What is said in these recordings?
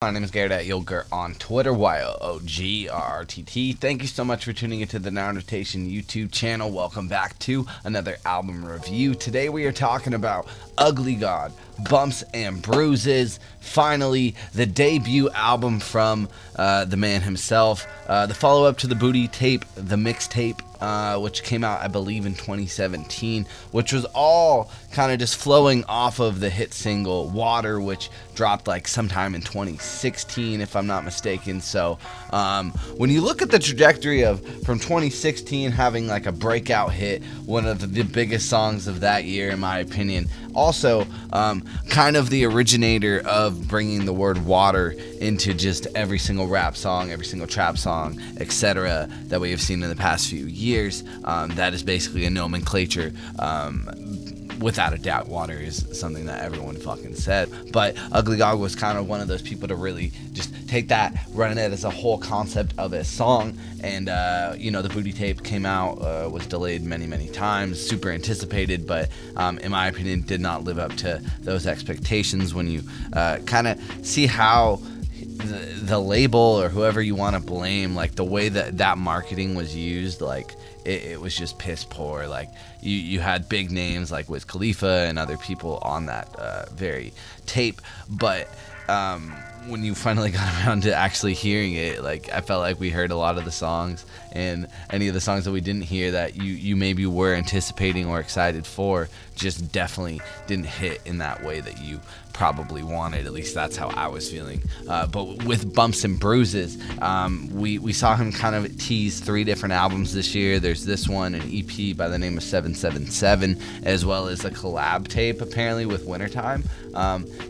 My name is GARRETT on Twitter, YOOGRRTT. Thank you so much for tuning into the Now Notation YouTube channel. Welcome back to another album review. Today we are talking about Ugly God, Bumps and Bruises. Finally, the debut album from the man himself. The follow-up to the Booty Tape, the mixtape, which came out, I believe, in 2017, which was all kind of just flowing off of the hit single Water, which dropped like sometime in 2016, if I'm not mistaken. So when you look at the trajectory of from 2016 having like a breakout hit, one of the biggest songs of that year, in my opinion, also kind of the originator of bringing the word water into just every single rap song, every single trap song, etc., that we have seen in the past few years. That is basically a nomenclature. Without a doubt, water is something that everyone fucking said. But Ugly God was kind of one of those people to really just take that, run it as a whole concept of a song. And, the Booty Tape came out, was delayed many times, super anticipated, but in my opinion, did not live up to those expectations. When you kind of see how the label or whoever you want to blame, like the way that marketing was used, like it was just piss poor. Like you had big names like Wiz Khalifa and other people on that very tape, but when you finally got around to actually hearing it, like I felt like we heard a lot of the songs, and any of the songs that we didn't hear that you maybe were anticipating or excited for just definitely didn't hit in that way that you probably wanted. At least that's how I was feeling. But with Bumps and Bruises, we saw him kind of tease 3 different albums this year. There's this one, an EP by the name of 777, as well as a collab tape apparently with Wintertime.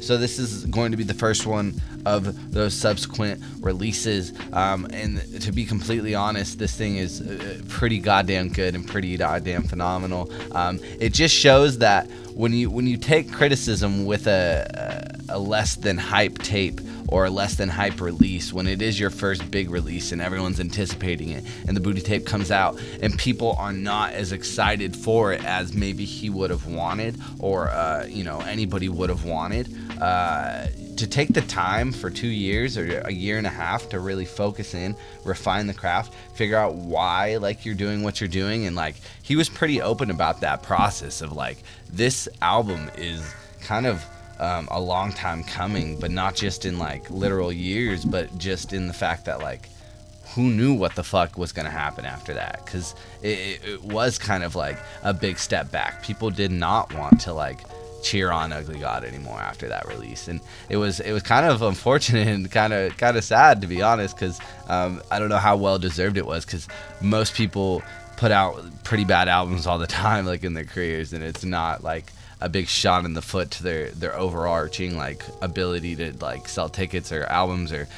So this is going to be the first one of those subsequent releases, and to be completely honest, this thing is pretty goddamn good and pretty goddamn phenomenal. It just shows that when you take criticism with a less than hype tape or a less than hype release, when it is your first big release and everyone's anticipating it, and the Booty Tape comes out and people are not as excited for it as maybe he would have wanted, or anybody would have wanted, to take the time for 2 years or a year and a half to really focus in, refine the craft, figure out why like you're doing what you're doing. And like he was pretty open about that process of like, this album is kind of a long time coming, but not just in like literal years, but just in the fact that like, who knew what the fuck was going to happen after that? Because it was kind of like a big step back. People did not want to like cheer on Ugly God anymore after that release, and it was kind of unfortunate and kind of sad, to be honest, because I don't know how well deserved it was, because most people put out pretty bad albums all the time, like in their careers, and it's not like a big shot in the foot to their overarching like ability to like sell tickets or albums or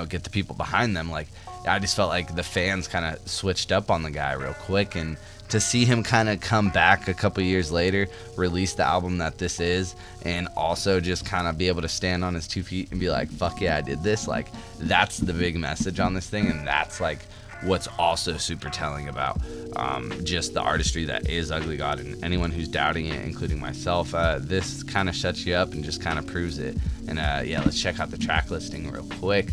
get the people behind them. Like I just felt like the fans kind of switched up on the guy real quick, and to see him kind of come back a couple years later, release the album that this is, and also just kind of be able to stand on his 2 feet and be like, fuck yeah, I did this. Like that's the big message on this thing, and that's like what's also super telling about just the artistry that is Ugly God. And anyone who's doubting it, including myself, this kind of shuts you up and just kind of proves it. And let's check out the track listing real quick.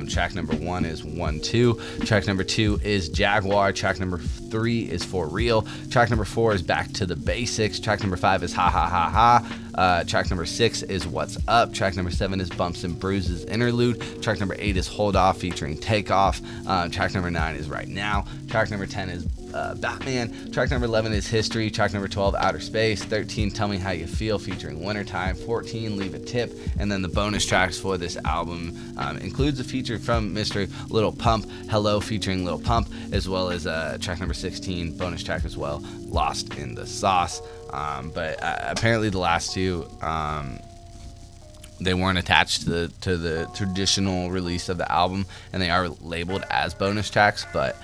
Track number 1 is 1-2. Track number 2 is Jaguar. Track number 3 is For Real. Track number 4 is Back to the Basics. Track number 5 is Ha Ha Ha Ha. Track number 6 is What's Up. Track number 7 is Bumps and Bruises Interlude. Track number 8 is Hold Off featuring Takeoff. Track number 9 is Right Now. Track number 10 is Batman. Track number 11 is History. Track number 12, Outer Space. 13, Tell Me How You Feel featuring Wintertime. 14, Leave a Tip. And then the bonus tracks for this album includes a feature from Mr. Lil Pump, Hello featuring Lil Pump, as well as track number 16, bonus track as well, Lost in the Sauce. But apparently the last two, they weren't attached to the traditional release of the album, and they are labeled as bonus tracks, but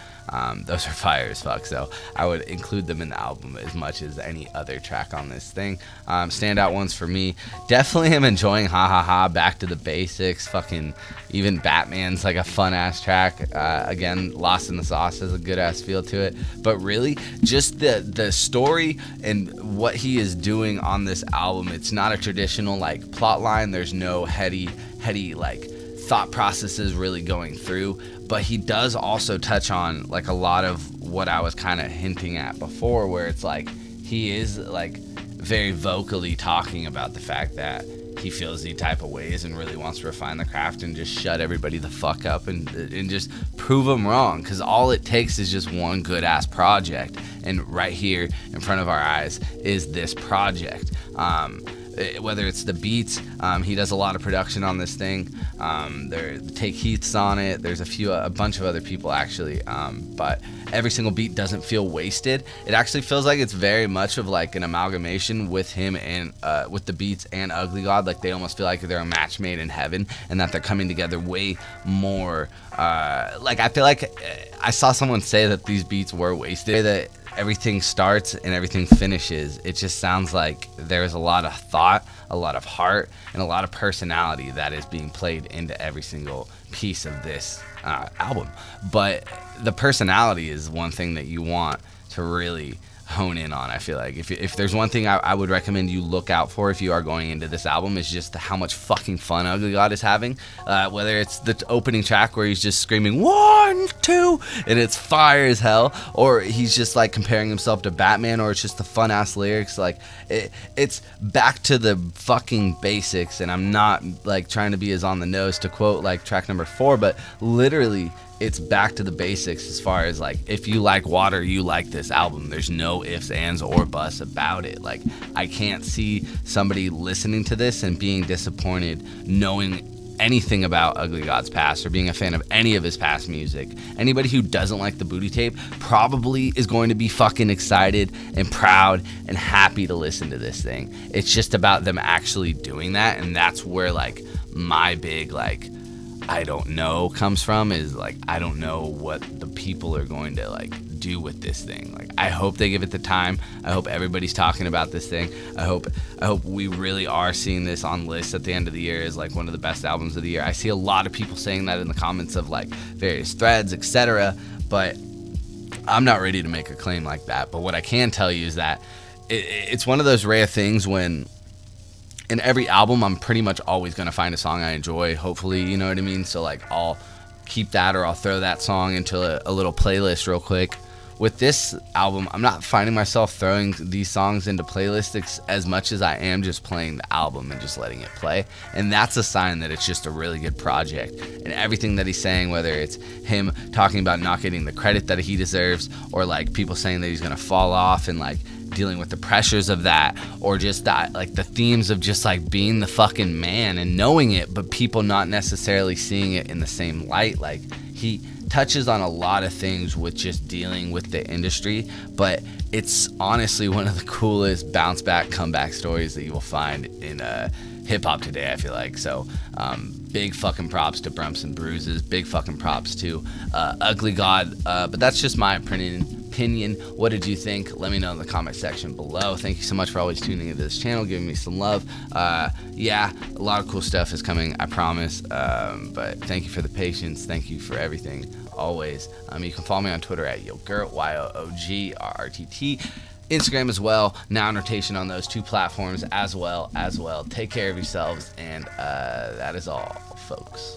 Those are fire as fuck, so I would include them in the album as much as any other track on this thing. Standout ones for me, definitely am enjoying Ha Ha Ha, Back to the Basics, fucking even Batman's like a fun ass track. Again, Lost in the Sauce has a good ass feel to it, but really just the story and what he is doing on this album, it's not a traditional like plot line. There's no heady like thought processes really going through, but he does also touch on like a lot of what I was kind of hinting at before, where it's like he is like very vocally talking about the fact that he feels these type of ways and really wants to refine the craft and just shut everybody the fuck up and just prove them wrong, because all it takes is just one good ass project, and right here in front of our eyes is this project. Whether it's the beats, he does a lot of production on this thing. Take Heath's on it. There's a bunch of other people actually, but every single beat doesn't feel wasted. It actually feels like it's very much of like an amalgamation with him and with the beats and Ugly God. Like they almost feel like they're a match made in heaven, and that they're coming together way more. Like I feel like I saw someone say that these beats were wasted. That everything starts and everything finishes. It just sounds like there's a lot of thought, a lot of heart, and a lot of personality that is being played into every single piece of this album. But the personality is one thing that you want to really hone in on. I feel like if there's one thing I would recommend you look out for if you are going into this album, is just how much fucking fun Ugly God is having. Whether it's the opening track where he's just screaming 1, 2 and it's fire as hell, or he's just like comparing himself to Batman, or it's just the fun ass lyrics. Like it's back to the fucking basics, and I'm not like trying to be as on the nose to quote like track number 4, but literally it's back to the basics as far as like, if you like water, you like this album. There's no ifs, ands, or buts about it. Like I can't see somebody listening to this and being disappointed knowing anything about Ugly God's past or being a fan of any of his past music. Anybody who doesn't like the Booty Tape probably is going to be fucking excited and proud and happy to listen to this thing. It's just about them actually doing that, and that's where like my big like I don't know comes from, is like I don't know what the people are going to like do with this thing. Like I hope they give it the time. I hope everybody's talking about this thing. I hope we really are seeing this on lists at the end of the year as like one of the best albums of the year. I see a lot of people saying that in the comments of like various threads, etc., but I'm not ready to make a claim like that. But what I can tell you is that it's one of those rare things when in every album, I'm pretty much always going to find a song I enjoy, hopefully, you know what I mean? So, like, I'll keep that, or I'll throw that song into a little playlist real quick. With this album, I'm not finding myself throwing these songs into playlists as much as I am just playing the album and just letting it play. And that's a sign that it's just a really good project. And everything that he's saying, whether it's him talking about not getting the credit that he deserves, or, like, people saying that he's going to fall off and, like, dealing with the pressures of that, or just that like the themes of just like being the fucking man and knowing it, but people not necessarily seeing it in the same light. Like he touches on a lot of things with just dealing with the industry, but it's honestly one of the coolest bounce back comeback stories that you will find in hip hop today, I feel like. So big fucking props to Bumps and Bruises, big fucking props to Ugly God, but that's just my opinion. What did you think? Let me know in the comment section below. Thank you so much for always tuning into this channel, giving me some love. Yeah, a lot of cool stuff is coming, I promise. But thank you for the patience. Thank you for everything, always. You can follow me on Twitter at YoGarrett, YoogRRTT. Instagram as well. Now in rotation on those two platforms as well. Take care of yourselves, and that is all, folks.